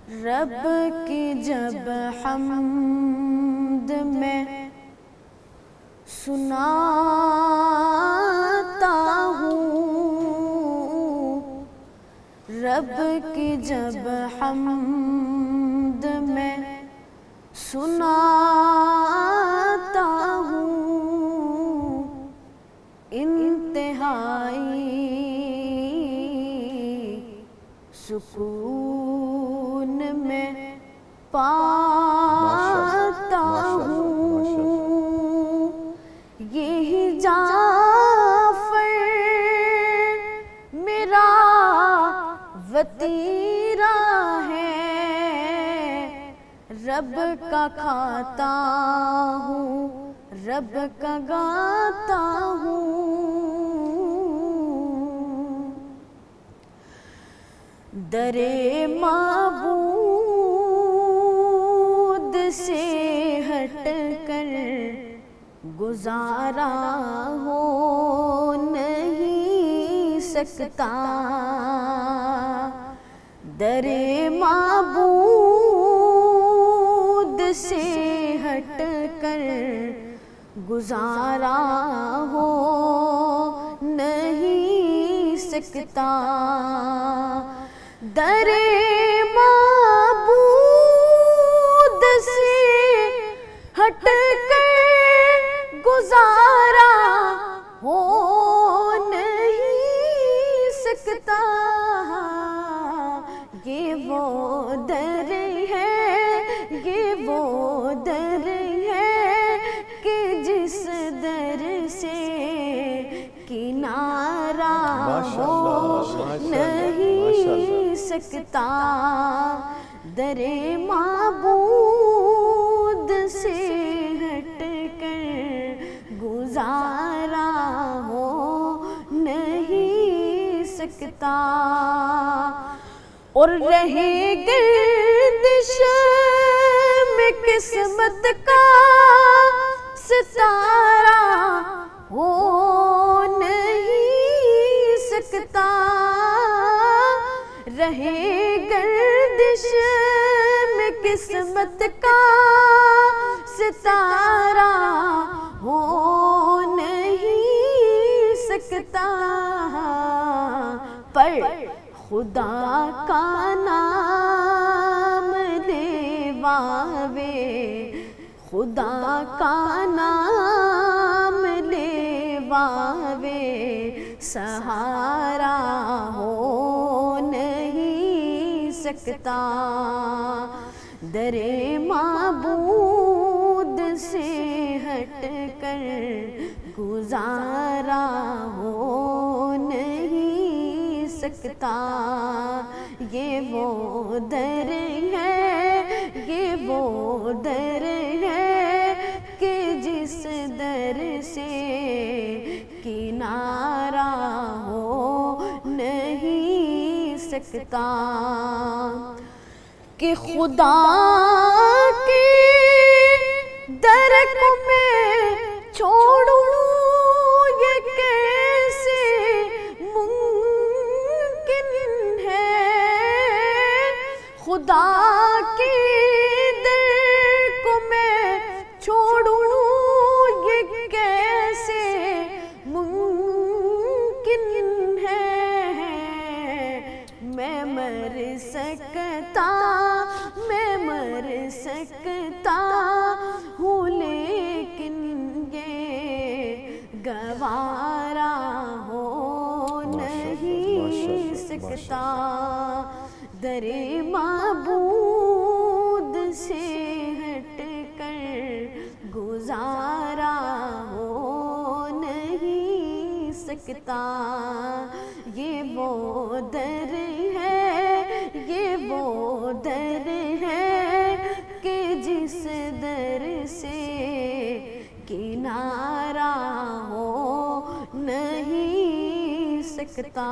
رب کی جب حمد میں سناتا ہوں، رب کی جب حمد میں سناتا ہوں، انتہائی سکون میں پاتا ہوں، یہی جعفر میرا وطیرہ ہے، رب کا کھاتا ہوں، رب کا گاتا ہوں، در معبود سے ہٹ کر گزارا ہو نہیں سکتا، در معبود سے ہٹ کر گزارا ہو نہیں سکتا، در معبود سے ہٹ کر گزارا ہو نہیں سکتا، یہ وہ در ہے، یہ وہ در ہے کہ جس در سے کنارہ ہو نہیں سکتا، در معبود سے ہٹ کر گزارا ہو نہیں سکتا، اور رہے گردش میں قسمت کا ستارہ ہو نہیں سکتا، رہے گردش میں قسمت کا ستارہ ہو نہیں سکتا، پر خدا کا نام لے واوے، خدا کا نام لے واوے، سہارا ہو نہیں سکتا، در معبود سے ہٹ کر گزارا ہو نہیں سکتا، یہ وہ در ہے، یہ وہ در ہے کہ جس در سے کنارہ ہو نہیں سکتا، کہ خدا کے در کو میں چھوڑوں یہ کیسے ممکن ہے، خدا کے در کو میں چھوڑوں یہ کیسے ممکن ہے، میں مر سکتا، میں مر سکتا ہوں، لیکن یہ گوارا ہو نہیں سکتا، در معبود سے ہٹ کر گزارا ہو نہیں سکتا، یہ وہ در ہے، یہ وہ در ہے کہ جس در سے کنارہ ہو نہیں سکتا۔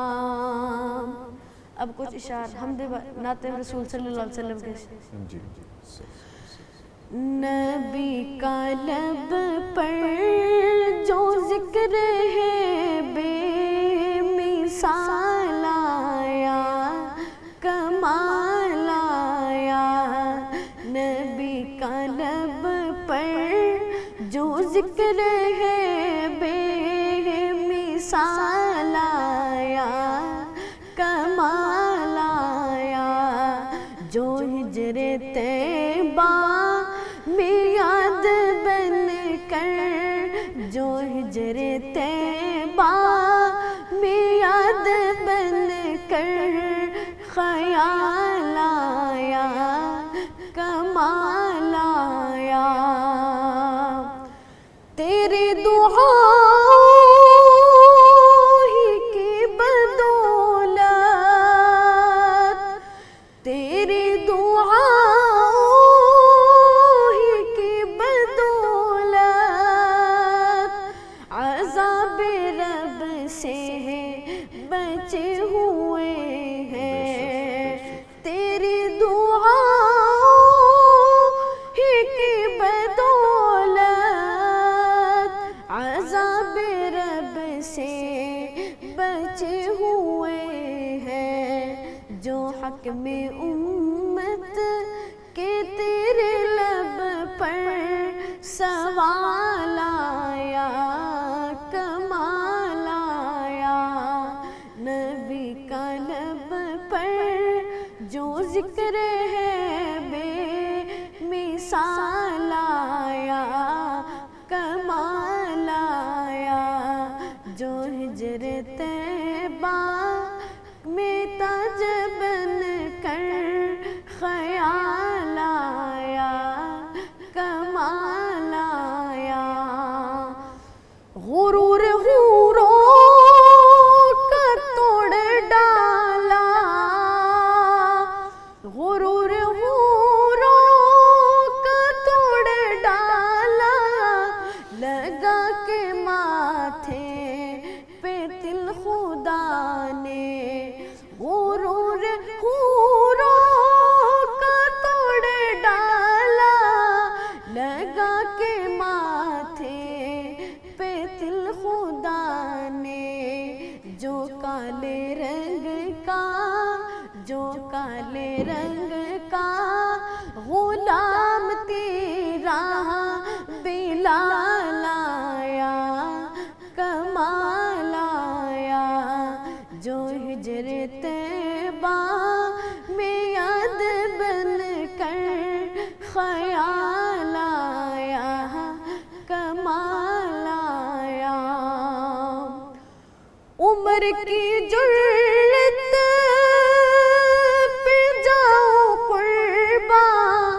اب کچھ اشعار حمد نعت رسول صلی اللہ علیہ وسلم کے نبی کا لب پر جو ذکر ہے بے مثال آیا، کمال آیا، جو ہجر طیبہ میں یاد بن کر، جو ہجر طیبہ میں یاد بن کر خیال آیا، کمال آیا، تیری دعا ہی کی بدولت، تیری دعا ہی کی بدولت عذاب رب سے بچے ہوئے ہیں، تیری دعا ہی کی بدولت عذاب رب سے بچے ہوئے ہیں، جو حق میں امت کے تیرے لب پر سوال آیا، کمال آیا، نبی کا لب پر جو ذکر ہے بے مثال آیا، کمال آیا، جو ہجر طیبہ میں تاج بن کر خیال آیا، کمال آیا، غرور حوروں کا توڑ ڈالا، غرور حوروں کا توڑ ڈالا، لگا کے ماتھے پہ تل خدا نے، غرور حوروں کا توڑ ڈالا، لگا کے ماتھے پہ تل خدا نے، جو کالے رنگ کا، جو کالے رنگ کا غلام تیرا بلال آیا، کمال آیا، جو ہجر طیبہ میں یاد بن کر خیال آیا، کمال آیا، عمر کی جرت پہ جاؤ قرباں،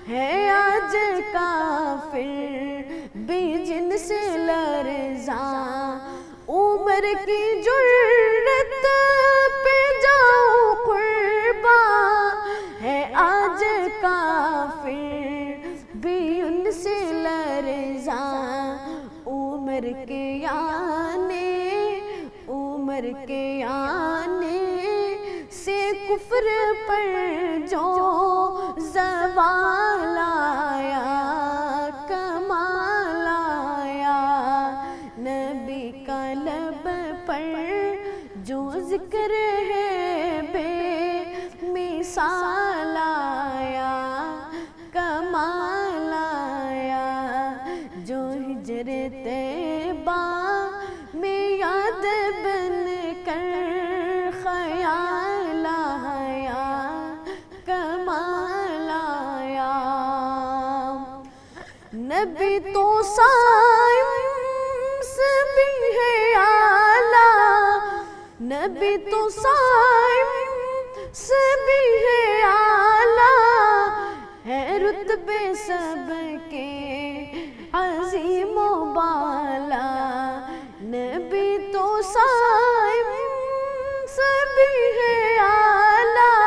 ہے آج کافر بھی جن سے لرزاں، عمر کی جرت پہ جاؤ قرباں، ہے آج کافر بھی ان سے لرزاں، عمر کے آنے، عمر کے آنے سے کفر پر جو زوال آیا، کمال آیا، نبی کا لب پر جو ذکر ہے بے مثال آیا، کمال آیا، جو ہجر طیبہ میں یاد بن کر خیال آیا، کمال آیا، نبی تو صائم سے بھی ہے اعلیٰ، نبی تو صائم سے بھی ہے اعلیٰ، ہے رتبے سب کے عظیم و بالا، نبی تو صائم سے بھی ہے اعلیٰ،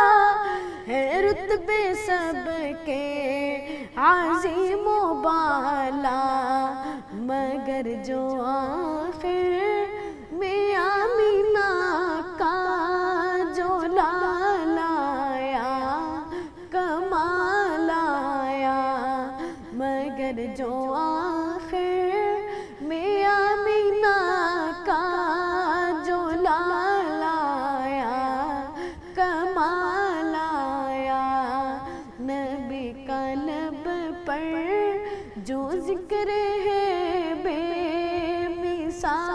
ہے رتبے سب کے عظیم و بالا، مگر جو آخر میں آمینہ کا جو لال آیا، کمال آیا، مگر جو آخر میں آمینہ کا جو لال آیا، کمال آیا، نبی کا لب پر جو ذکر ہے بے مثال